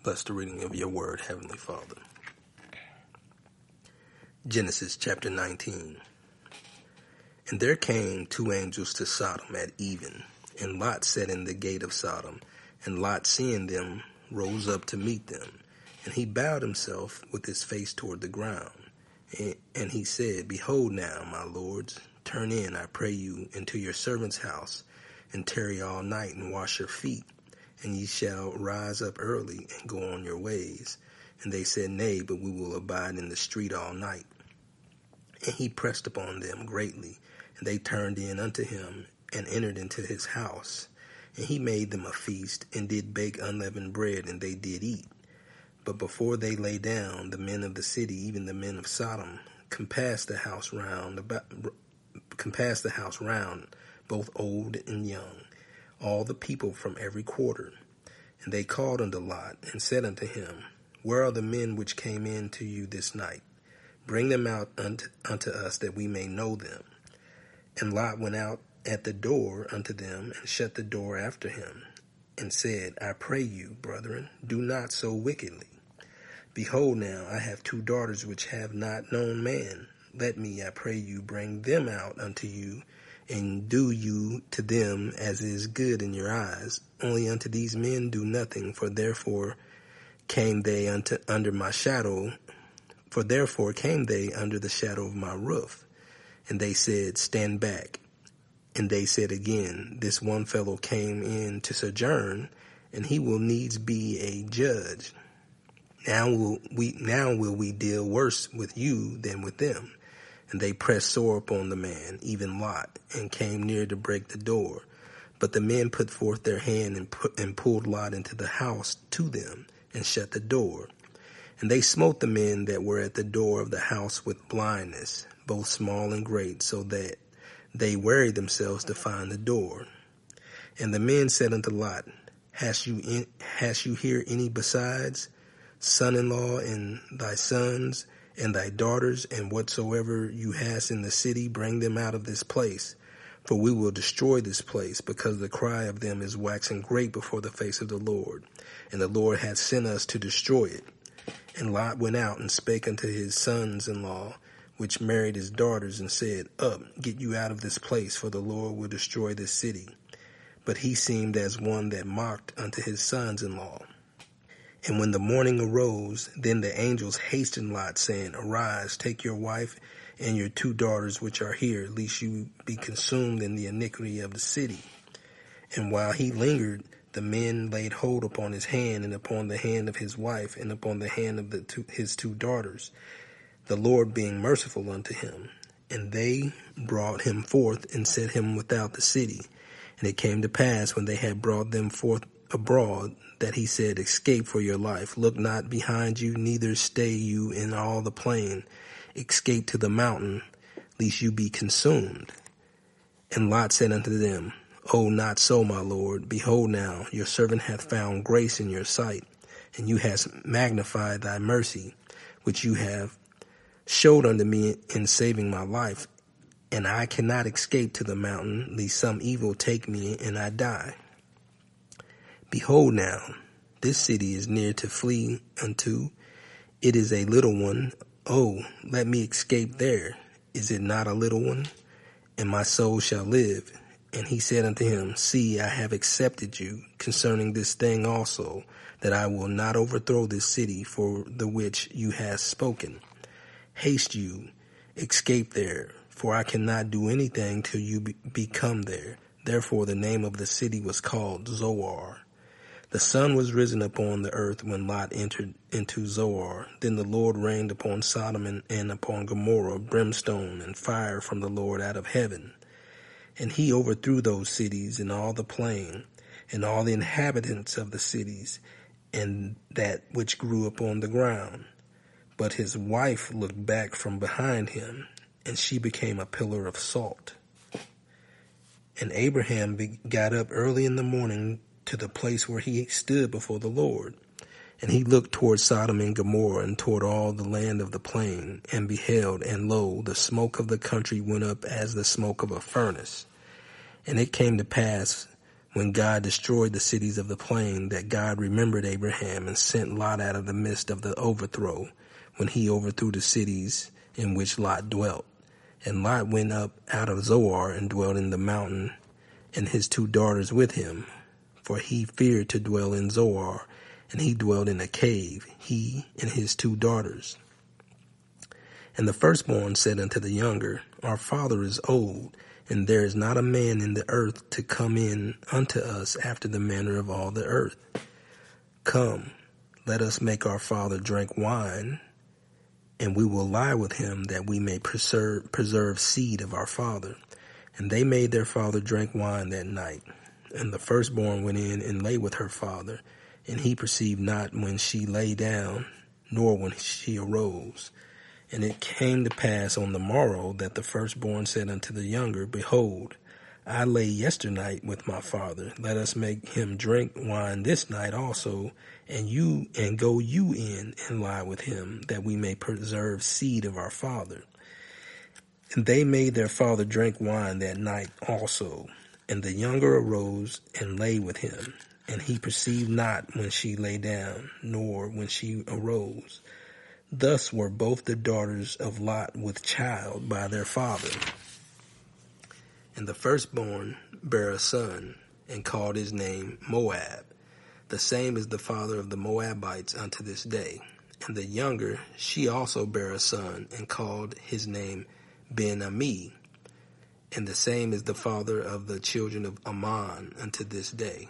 Bless the reading of your word, Heavenly Father. Genesis chapter 19. And there came two angels to Sodom at even, and Lot sat in the gate of Sodom. And Lot, seeing them, rose up to meet them. And he bowed himself with his face toward the ground. And he said, Behold now, my lords, turn in, I pray you, into your servant's house, and tarry all night, and wash your feet. And ye shall rise up early, and go on your ways. And they said, Nay, but we will abide in the street all night. And he pressed upon them greatly. And they turned in unto him, and entered into his house. And he made them a feast, and did bake unleavened bread, and they did eat. But before they lay down, the men of the city, even the men of Sodom, compassed the house round, both old and young, all the people from every quarter. And they called unto Lot, and said unto him, Where are the men which came in to you this night? Bring them out unto us, that we may know them. And Lot went out at the door unto them, and shut the door after him, and said, I pray you, brethren, do not so wickedly. Behold now, I have two daughters which have not known man. Let me, I pray you, bring them out unto you, and do you to them as is good in your eyes. Only unto these men do nothing, for therefore came they under my shadow, for therefore came they under the shadow of my roof. And they said, Stand back. And they said again, This one fellow came in to sojourn, and he will needs be a judge. Now will we deal worse with you than with them. And they pressed sore upon the man, even Lot, and came near to break the door. But the men put forth their hand and pulled Lot into the house to them, and shut the door. And they smote the men that were at the door of the house with blindness, both small and great, so that they wearied themselves to find the door. And the men said unto Lot, Hast you here any besides son-in-law, and thy sons, and thy daughters, and whatsoever you hast in the city, bring them out of this place. For we will destroy this place, because the cry of them is waxing great before the face of the Lord. And the Lord hath sent us to destroy it. And Lot went out and spake unto his sons-in-law, which married his daughters, and said, Up, get you out of this place, for the Lord will destroy this city. But he seemed as one that mocked unto his sons-in-law. And when the morning arose, then the angels hastened Lot, saying, Arise, take your wife and your two daughters which are here, lest you be consumed in the iniquity of the city. And while he lingered, the men laid hold upon his hand, and upon the hand of his wife, and upon the hand of his two daughters, the Lord being merciful unto him. And they brought him forth, and set him without the city. And it came to pass, when they had brought them forth abroad, that he said, Escape for your life. Look not behind you, neither stay you in all the plain. Escape to the mountain, lest you be consumed. And Lot said unto them, O, not so, my lord. Behold now, your servant hath found grace in your sight, and you hast magnified thy mercy, which you have showed unto me in saving my life. And I cannot escape to the mountain, lest some evil take me, and I die. Behold now, this city is near to flee unto. It is a little one. Oh, let me escape there. Is it not a little one? And my soul shall live. And he said unto him, See, I have accepted you concerning this thing also, that I will not overthrow this city for the which you hast spoken. Haste you, escape there, for I cannot do anything till you be come there. Therefore the name of the city was called Zoar. The sun was risen upon the earth when Lot entered into Zoar. Then the Lord rained upon Sodom and upon Gomorrah brimstone and fire from the Lord out of heaven. And he overthrew those cities and all the plain, and all the inhabitants of the cities, and that which grew upon the ground. But his wife looked back from behind him, and she became a pillar of salt. And Abraham got up early in the morning to the place where he stood before the Lord. And he looked toward Sodom and Gomorrah, and toward all the land of the plain, and beheld, and lo, the smoke of the country went up as the smoke of a furnace. And it came to pass, when God destroyed the cities of the plain, that God remembered Abraham and sent Lot out of the midst of the overthrow, when he overthrew the cities in which Lot dwelt. And Lot went up out of Zoar and dwelt in the mountain, and his 2 daughters with him, for he feared to dwell in Zoar, and he dwelt in a cave, he and his 2 daughters. And the firstborn said unto the younger, Our father is old, and there is not a man in the earth to come in unto us after the manner of all the earth. Come, let us make our father drink wine, and we will lie with him, that we may preserve seed of our father. And they made their father drink wine that night. And the firstborn went in and lay with her father, and he perceived not when she lay down, nor when she arose. And it came to pass on the morrow that the firstborn said unto the younger, Behold, I lay yesternight with my father. Let us make him drink wine this night also, and go you in and lie with him, that we may preserve seed of our father. And they made their father drink wine that night also. And the younger arose and lay with him, and he perceived not when she lay down, nor when she arose. Thus were both the daughters of Lot with child by their father. And the firstborn bare a son, and called his name Moab. The same is the father of the Moabites unto this day. And the younger, she also bare a son, and called his name Ben-Ammi. And the same is the father of the children of Ammon unto this day.